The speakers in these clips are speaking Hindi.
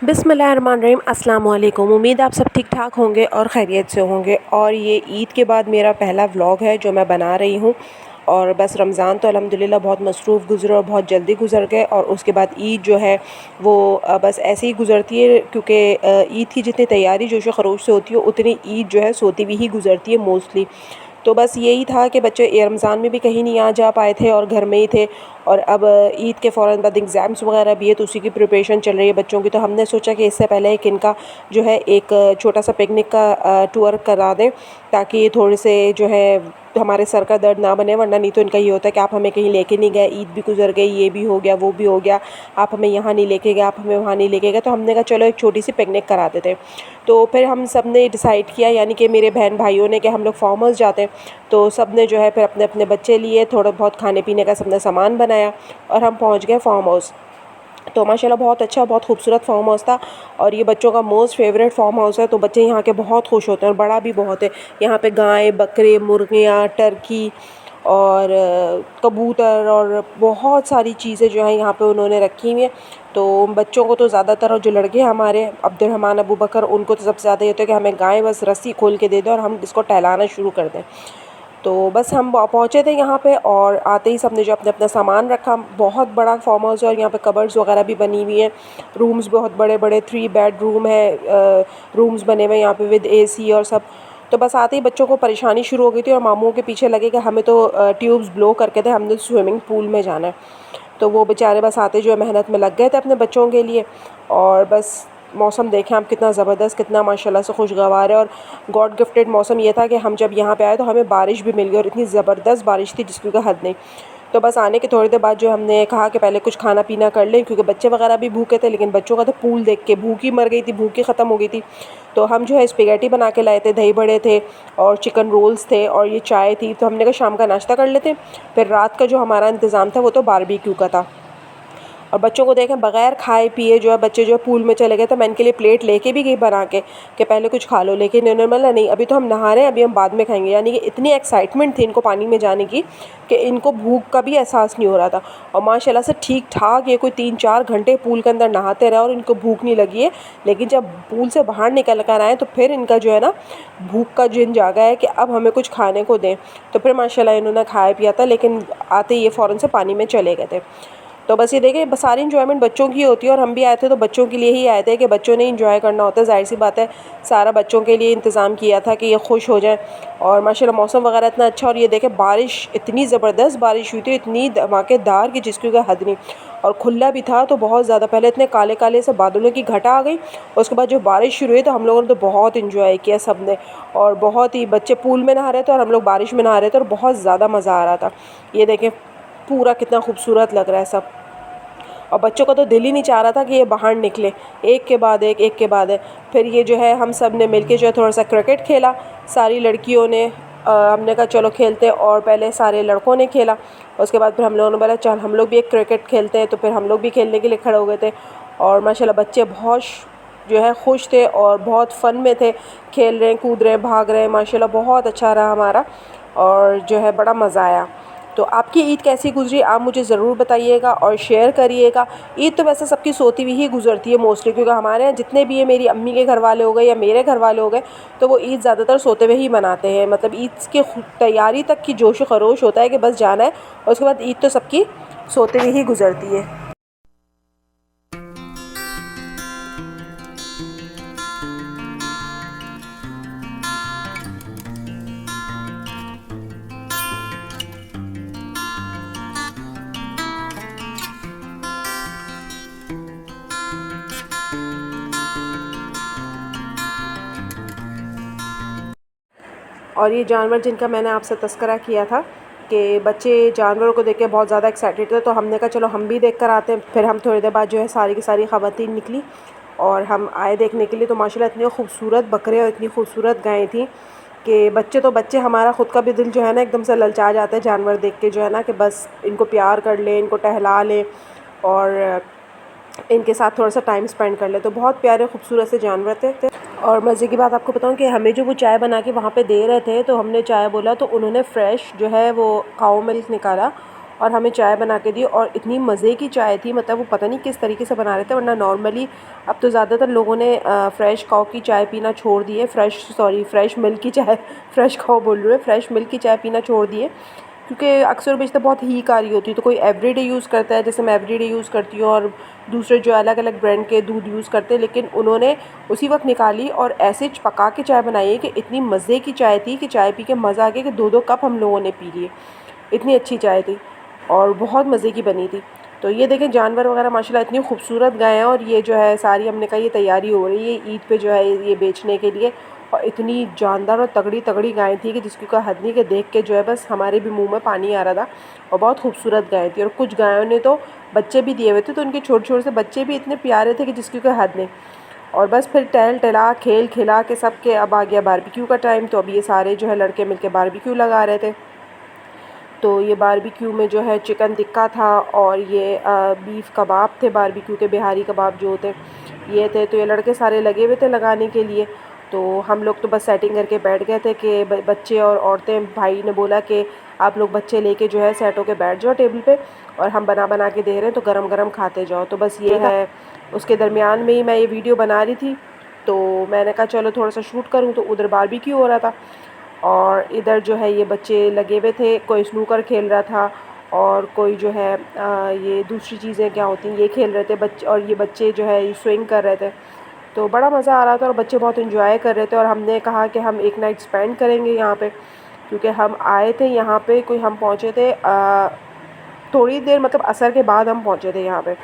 बिस्मिल्लाहिर्रहमानिर्रहीम। अस्सलाम वालेकुम। उम्मीद आप सब ठीक ठाक होंगे और खैरियत से होंगे। और ये ईद के बाद मेरा पहला व्लॉग है जो मैं बना रही हूँ। और बस रमज़ान तो अल्हम्दुलिल्लाह बहुत मसरूफ़ गुज़रा और बहुत जल्दी गुज़र गए। और उसके बाद ईद जो है वो बस ऐसे ही गुज़रती है, क्योंकि ईद की जितनी तैयारी जोश व ख़रोश से होती है उतनी ईद जो है सोती हुई ही गुज़रती है मोस्टली। तो बस यही था कि बच्चे रमज़ान में भी कहीं नहीं आ जा पाए थे और घर में ही थे। और अब ईद के फ़ौरन बाद एग्ज़ाम्स वगैरह भी है, तो उसी की प्रिपरेशन चल रही है बच्चों की। तो हमने सोचा कि इससे पहले एक इनका जो है एक छोटा सा पिकनिक का टूर करा दें, ताकि थोड़े से जो है हमारे सर का दर्द ना बने। वरना नहीं तो इनका ये होता है कि आप हमें कहीं लेके नहीं गए, ईद भी गुजर गई, ये भी हो गया, वो भी हो गया, आप हमें यहाँ नहीं लेके गए, आप हमें वहाँ नहीं लेके गए। तो हमने कहा चलो एक छोटी सी पिकनिक करा देते हैं। तो फिर हम सब ने डिसाइड किया, यानी कि मेरे बहन भाइयों ने, कि हम लोग फार्म हाउस जाते हैं। तो सब ने जो है फिर अपने अपने बच्चे लिए, थोड़ा बहुत खाने पीने का सब ने सामान बनाया और हम पहुँच गए फार्म हाउस। तो माशाल्लाह बहुत अच्छा, बहुत खूबसूरत फार्म हाउस था। और ये बच्चों का मोस्ट फेवरेट फार्म हाउस है, तो बच्चे यहाँ के बहुत खुश होते हैं और बड़ा भी बहुत है। यहाँ पे गाय, बकरे, मुर्गियाँ, टर्की और कबूतर और बहुत सारी चीज़ें जो हैं यहाँ पे उन्होंने रखी हुई हैं। तो बच्चों को तो ज़्यादातर, और जो लड़के हमारे अब्दुर्रहमान अबू बकर, उनको तो सबसे ज़्यादा ये होता है कि हमें गाय बस रस्सी खोल के दे दें और हम इसको टहलाना शुरू कर दें। तो बस हम पहुँचे थे यहाँ पे और आते ही सबने जो अपना अपना सामान रखा। बहुत बड़ा फार्म हाउस है और यहाँ पे कबर्ड्स वगैरह भी बनी हुई हैं। रूम्स बहुत बड़े बड़े 3 बेडरूम है, रूम्स बने हुए हैं यहाँ पे विद एसी और सब। तो बस आते ही बच्चों को परेशानी शुरू हो गई थी और मामूओं के पीछे लगे कि हमें तो ट्यूब्स ब्लो करके थे, हमने स्विमिंग पूल में जाना है। तो वो बेचारे बस आते जो है मेहनत में लग गए थे अपने बच्चों के लिए। और बस मौसम देखें आप कितना ज़बरदस्त, कितना माशाल्लाह से खुशगवार है। और गॉड गिफ्टेड मौसम ये था कि हम जब यहाँ पे आए तो हमें बारिश भी मिल गई और इतनी ज़बरदस्त बारिश थी जिसकी कोई हद नहीं। तो बस आने के थोड़ी देर बाद जो हमने कहा कि पहले कुछ खाना पीना कर लें, क्योंकि बच्चे वगैरह भी भूखे थे। लेकिन बच्चों का तो पूल देख के भूख ही मर गई थी, भूख ही ख़त्म हो गई थी। तो हम जो है स्पेगेटी बना के लाए थे, दही बड़े थे और चिकन रोल्स थे और ये चाय थी। तो हमने कहा शाम का नाश्ता कर लेते। फिर रात का जो हमारा इंतज़ाम था वो तो बारबेक्यू का था। और बच्चों को देखें बगैर खाए पिए जो है बच्चे जो है पूल में चले गए। तो मैं इनके लिए प्लेट लेके भी गई बना के कि पहले कुछ खा लो, लेकिन इन्होंने बोला नहीं, अभी तो हम नहा रहे हैं, अभी हम बाद में खाएंगे। यानी कि इतनी एक्साइटमेंट थी इनको पानी में जाने की कि इनको भूख का भी एहसास नहीं हो रहा था। और माशाल्लाह से ठीक ठाक ये कोई 3-4 घंटे पूल के अंदर नहाते रहे और इनको भूख नहीं लगी है। लेकिन जब पूल से बाहर निकल कर आए तो फिर इनका जो है ना भूख का जिन जागा है कि अब हमें कुछ खाने को दें। तो फिर माशाल्लाह इन्होंने खाया पिया था, लेकिन आते ही ये फ़ौरन से पानी में चले गए थे। तो बस ये देखें सारी इन्जॉयमेंट बच्चों की होती है। और हम भी आए थे तो बच्चों के लिए ही आए थे कि बच्चों ने इंजॉय करना होता है। ज़ाहिर सी बात है, सारा बच्चों के लिए इंतज़ाम किया था कि ये खुश हो जाएं। और माशाल्लाह मौसम वगैरह इतना अच्छा। और ये देखें बारिश, इतनी ज़बरदस्त बारिश हुई थी, इतनी धमाकेदार कि जिसकी कोई हद नहीं। और खुला भी था तो बहुत ज़्यादा। पहले इतने काले काले से बादलों की घटा आ गई, उसके बाद जो बारिश शुरू हुई तो हम लोगों ने तो बहुत इंजॉय किया सब ने। और बहुत ही बच्चे पूल में नहा रहे थे और हम लोग बारिश में नहा रहे थे और बहुत ज़्यादा मज़ा आ रहा था। ये देखें पूरा कितना खूबसूरत लग रहा है सब। और बच्चों का तो दिल ही नहीं चाह रहा था कि ये बाहर निकले, एक के बाद एक के बाद एक। फिर ये जो है हम सब ने मिलके जो है थोड़ा सा क्रिकेट खेला, सारी लड़कियों ने। हमने कहा चलो खेलते हैं, और पहले सारे लड़कों ने खेला। उसके बाद फिर हम लोगों ने बोला चल हम लोग भी एक क्रिकेट खेलते हैं। तो फिर हम लोग भी खेलने के लिए खड़े हो गए थे। और माशाल्लाह बच्चे बहुत जो है खुश थे और बहुत फ़न में थे, खेल रहे हैं, कूद रहे हैं, भाग रहे हैं। माशाल्लाह बहुत अच्छा रहा हमारा और जो है बड़ा मज़ा आया। तो आपकी ईद कैसी गुजरी आप मुझे ज़रूर बताइएगा और शेयर करिएगा। ईद तो वैसे सबकी सोती हुई ही गुजरती है मोस्टली, क्योंकि हमारे यहाँ जितने भी है, मेरी अम्मी के घर वाले हो गए या मेरे घर वाले हो गए, तो वो ईद ज़्यादातर सोते हुए ही मनाते हैं। मतलब ईद की तैयारी तक की जोश खरोश होता है कि बस जाना है, और उसके बाद ईद तो सबकी सोते हुए ही गुजरती है। और ये जानवर जिनका मैंने आपसे तज़किरा किया था कि बच्चे जानवरों को देख के बहुत ज़्यादा एक्साइटेड थे, तो हमने कहा चलो हम भी देख कर आते हैं। फिर हम थोड़ी देर बाद जो है सारी की सारी ख़वातीन निकली और हम आए देखने के लिए। तो माशाल्लाह इतने खूबसूरत बकरे और इतनी खूबसूरत गायें थी कि बच्चे हमारा ख़ुद का भी दिल जो है ना एकदम से ललचा जाता है जानवर देख के, जो है ना कि बस इनको प्यार कर लें, इनको टहला लें और इनके साथ थोड़ा सा टाइम स्पेंड कर ले। तो बहुत प्यारे खूबसूरत से जानवर थे। और मज़े की बात आपको बताऊं कि हमें जो वो चाय बना के वहाँ पे दे रहे थे, तो हमने चाय बोला तो उन्होंने फ़्रेश जो है वो काऊ मिल्क निकाला और हमें चाय बना के दी, और इतनी मज़े की चाय थी, मतलब वो पता नहीं किस तरीके से बना रहे थे। वरना नॉर्मली अब तो ज़्यादातर लोगों ने फ़्रेश काऊ की चाय पीना छोड़ दी है, फ्रेश मिल्क की चाय फ़्रेश काऊ बोल रही है, फ्रेश मिल्क की चाय पीना छोड़ दी है, क्योंकि अक्सर बेशतर बहुत हीक आ रही होती है। तो कोई एवरीडे यूज़ करता है, जैसे मैं एवरीडे यूज़ करती हूँ, और दूसरे जो अलग अलग ब्रांड के दूध यूज़ करते हैं। लेकिन उन्होंने उसी वक्त निकाली और ऐसे पका के चाय बनाई है कि इतनी मज़े की चाय थी कि चाय पी के मज़ा आ गया, कि 2-2 कप हम लोगों ने पी लिए। इतनी अच्छी चाय थी और बहुत मज़े की बनी थी। तो ये देखें जानवर वगैरह माशाल्लाह इतनी खूबसूरत गाय हैं, और ये जो है सारी हमने कहा ये तैयारी हो रही है ईद पे जो है ये बेचने के लिए। और इतनी जानदार और तगड़ी तगड़ी गाय थी कि जिसकी कोई हद नहीं, कि देख के जो है बस हमारे भी मुंह में पानी आ रहा था। और बहुत खूबसूरत गाय थी, और कुछ गायों ने तो बच्चे भी दिए हुए थे, तो उनके छोटे छोटे से बच्चे भी इतने प्यारे थे कि जिसकी कोई हद नहीं। और बस फिर टहल टहला खेल खिला के सब के अब आ गया बारबेक्यू का टाइम। तो अब ये सारे जो है लड़के मिलके बारबेक्यू लगा रहे थे। तो ये बारबेक्यू में जो है चिकन टिक्का था, और ये बीफ कबाब थे, बारबेक्यू के बिहारी कबाब जो होते ये थे। तो ये लड़के सारे लगे हुए थे लगाने के लिए। तो हम लोग तो बस सेटिंग करके बैठ गए थे कि बच्चे और औरतें, भाई ने बोला कि आप लोग बच्चे लेके जो है सेट होके बैठ जाओ टेबल पे, और हम बना बना के दे रहे हैं, तो गरम गरम खाते जाओ। तो बस ये है, उसके दरमियान में ही मैं ये वीडियो बना रही थी। तो मैंने कहा चलो थोड़ा सा शूट करूँ, तो उधर बारबेक्यू हो रहा था, और इधर जो है ये बच्चे लगे हुए थे, कोई स्नूकर खेल रहा था, और कोई जो है ये दूसरी चीज़ें क्या होती हैं ये खेल रहे थे बच्चे, और ये बच्चे जो है स्विंग कर रहे थे। तो बड़ा मज़ा आ रहा था, और बच्चे बहुत इन्जॉय कर रहे थे। और हमने कहा कि हम एक नाइट स्पेंड करेंगे यहाँ पे, क्योंकि हम आए थे यहाँ पे, कोई हम पहुँचे थे थोड़ी देर, मतलब असर के बाद हम पहुँचे थे यहाँ पे।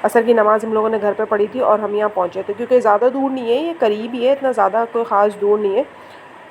असर की नमाज़ हम लोगों ने घर पे पढ़ी थी, और हम यहाँ पहुँचे थे, क्योंकि ज़्यादा दूर नहीं है, ये करीब ही है, इतना ज़्यादा कोई ख़ास दूर नहीं है।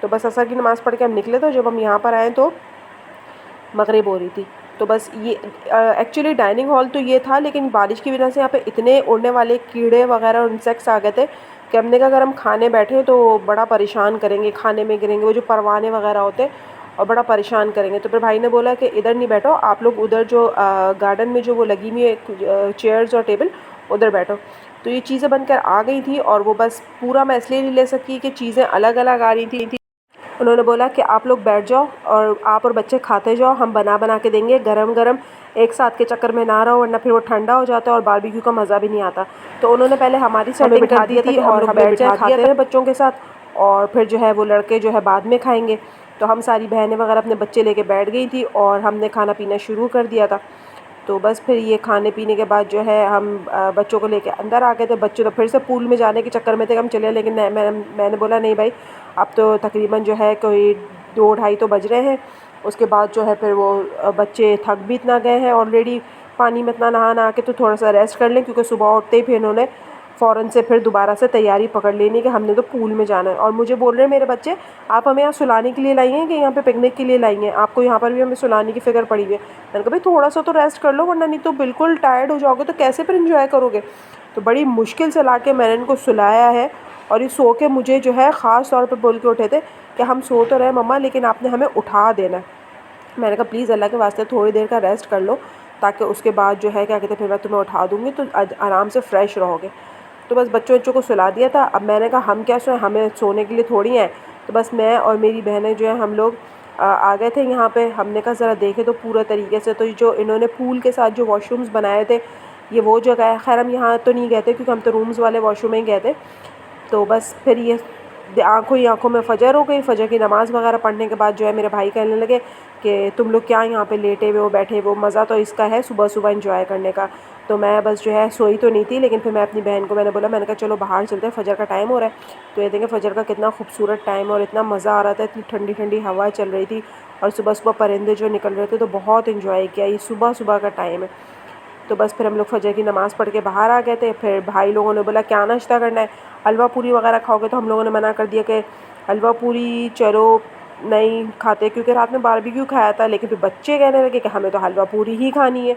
तो बस असर की नमाज़ पढ़ के हम निकले, तो जब हम यहाँ पर आए तो मगरिब हो रही थी। तो बस ये एक्चुअली डाइनिंग हॉल तो ये था, लेकिन बारिश की वजह से यहाँ पे इतने उड़ने वाले कीड़े वगैरह और इंसेक्ट्स आ गए थे कि हमने कहा अगर हम खाने बैठे तो बड़ा परेशान करेंगे, खाने में गिरेंगे, वो जो परवाने वगैरह होते और बड़ा परेशान करेंगे। तो फिर भाई ने बोला कि इधर नहीं बैठो आप लोग, उधर जो गार्डन में जो वो लगी हुई है चेयर्स और टेबल, उधर बैठो। तो ये चीज़ें बनकर आ गई थी, और वो बस पूरा मैं इसलिए नहीं ले सकी कि चीज़ें अलग अलग आ रही थी। उन्होंने बोला कि आप लोग बैठ जाओ, और आप और बच्चे खाते जाओ, हम बना बना के देंगे गरम गरम, एक साथ के चक्कर में ना रहो, वरना फिर वो ठंडा हो जाता है और बारबेक्यू का मज़ा भी नहीं आता। तो उन्होंने पहले हमारी सेटिंग कर दी थी, और हम बैठ जाए खाते हैं बच्चों के साथ, और फिर जो है वो लड़के जो है बाद में खाएंगे। तो हम सारी बहनें वगैरह अपने बच्चे लेके बैठ गई थी, और हमने खाना पीना शुरू कर दिया था। तो बस फिर ये खाने पीने के बाद जो है हम बच्चों को लेके अंदर आ गए थे। बच्चे तो फिर से पूल में जाने के चक्कर में थे कि हम चले, लेकिन मैंने बोला नहीं भाई, अब तो तकरीबन जो है कोई 2-2:30 तो बज रहे हैं। उसके बाद जो है फिर वो बच्चे थक भी इतना गए हैं ऑलरेडी पानी में इतना नहा के, तो थोड़ा सा रेस्ट कर लें, क्योंकि सुबह उठते ही फिर इन्होंने फ़ौरन से फिर दोबारा से तैयारी पकड़ लेनी कि हमने तो पूल में जाना है। और मुझे बोल रहे हैं मेरे बच्चे, आप हमें यहाँ सुलाने के लिए लाई हैं कि यहाँ पे पिकनिक के लिए लाई हैं, आपको यहाँ पर भी हमें सुलाने की फ़िक्र पड़ी हुई है। मैंने कहा भाई थोड़ा सा तो रेस्ट कर लो, वरना नहीं तो बिल्कुल टायर्ड हो जाओगे, तो कैसे फिर इन्जॉय करोगे। तो बड़ी मुश्किल से ला के मैंने इनको सुलाया है, और ये सो के मुझे जो है ख़ास तौर पर बोल के उठे थे कि हम सो तो रहे मम्मा, लेकिन आपने हमें उठा देना है। मैंने कहा प्लीज़ अल्लाह के वास्ते थोड़ी देर का रेस्ट कर लो, ताकि उसके बाद जो है क्या कहते हैं फिर मैं तुम्हें उठा दूँगी, तो आराम से फ़्रेश रहोगे। तो बस बच्चों को सुला दिया था। अब मैंने कहा हम क्या सोएं, हमें सोने के लिए थोड़ी हैं। तो बस मैं और मेरी बहनें जो है हम लोग आ गए थे यहाँ पे। हमने कहा ज़रा देखें तो पूरा तरीके से, तो जो इन्होंने पूल के साथ जो वॉशरूम्स बनाए थे, ये वो जगह है। खैर हम यहाँ तो नहीं गए थे, क्योंकि हम तो रूम्स वाले वॉशरूम में ही गए थे। तो बस फिर ये आँखों ही आँखों में फ़जर हो गई। फ़जर की नमाज़ वगैरह पढ़ने के बाद जो है मेरे भाई कहने लगे कि तुम लोग क्या यहाँ पे लेटे हुए हो, बैठे हुए हो, मज़ा तो इसका है सुबह सुबह एंजॉय करने का। तो मैं बस जो है सोई तो नहीं थी, लेकिन फिर मैं अपनी बहन को मैंने बोला, मैंने कहा चलो बाहर चलते हैं, फ़जर का टाइम हो रहा है। तो ये देखें फ़जर का कितना खूबसूरत टाइम है, और इतना मज़ा आ रहा था, इतनी ठंडी ठंडी हवा चल रही थी, और सुबह सुबह परिंदे जो निकल रहे थे, तो बहुत इन्जॉय किया। ये सुबह सुबह का टाइम है। तो बस फिर हम लोग फ़जर की नमाज़ पढ़ के बाहर आ गए थे। फिर भाई लोगों ने बोला क्या नाश्ता करना है, हलवा पूरी वगैरह खाओगे। तो हम लोगों ने मना कर दिया कि हलवा पूरी चलो नहीं खाते, क्योंकि रात में बारबेक्यू खाया था। लेकिन फिर बच्चे कहने लगे कि हमें तो हलवा पूरी ही खानी है।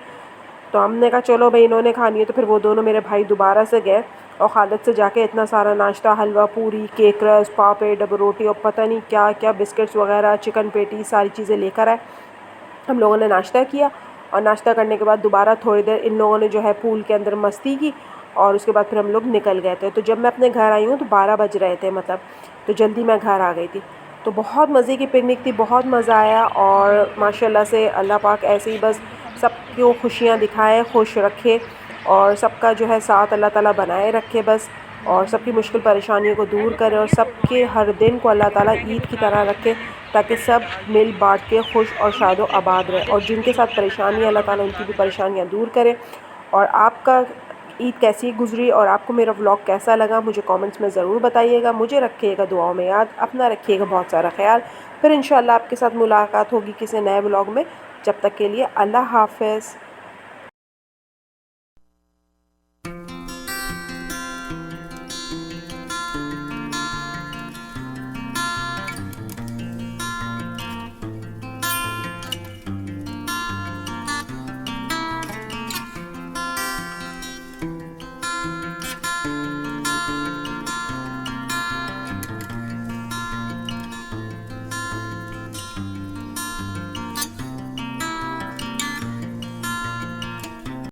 तो हमने कहा चलो भाई इन्होंने खानी है। तो फिर वो दोनों मेरे भाई दोबारा से गए और खालिद से जाके इतना सारा नाश्ता, हलवा पूरी, केक रस, पापड़, डबल रोटी और पता नहीं क्या क्या, बिस्किट्स वगैरह, चिकन पेटी, सारी चीज़ें लेकर आए। हम लोगों ने नाश्ता किया, और नाश्ता करने के बाद दोबारा थोड़ी देर इन लोगों ने जो है पूल के अंदर मस्ती की, और उसके बाद फिर हम लोग निकल गए थे। तो जब मैं अपने घर आई हूँ तो 12 बज रहे थे, मतलब तो जल्दी मैं घर आ गई थी। तो बहुत मज़े की पिकनिक थी, बहुत मज़ा आया और माशाल्लाह से अल्लाह पाक ऐसे ही बस सबको खुशियाँ दिखाए, खुश रखे और सबका जो है साथ अल्लाह ताला बनाए रखे बस, और सबकी मुश्किल परेशानियों को दूर करे और सबके हर दिन को अल्लाह ताला ईद की तरह रखे, ताकि सब मिल बाँट के खुश और शादो आबाद रहे, और जिनके साथ परेशानी है अल्लाह ताला उनकी भी परेशानियाँ दूर करे। और आपका ईद कैसी गुज़री और आपको मेरा व्लॉग कैसा लगा मुझे कमेंट्स में ज़रूर बताइएगा। मुझे रखिएगा दुआओं में याद, अपना रखिएगा बहुत सारा ख्याल। फिर इंशाल्लाह आपके साथ मुलाकात होगी किसी नए व्लॉग में। जब तक के लिए अल्लाह हाफ़िज़।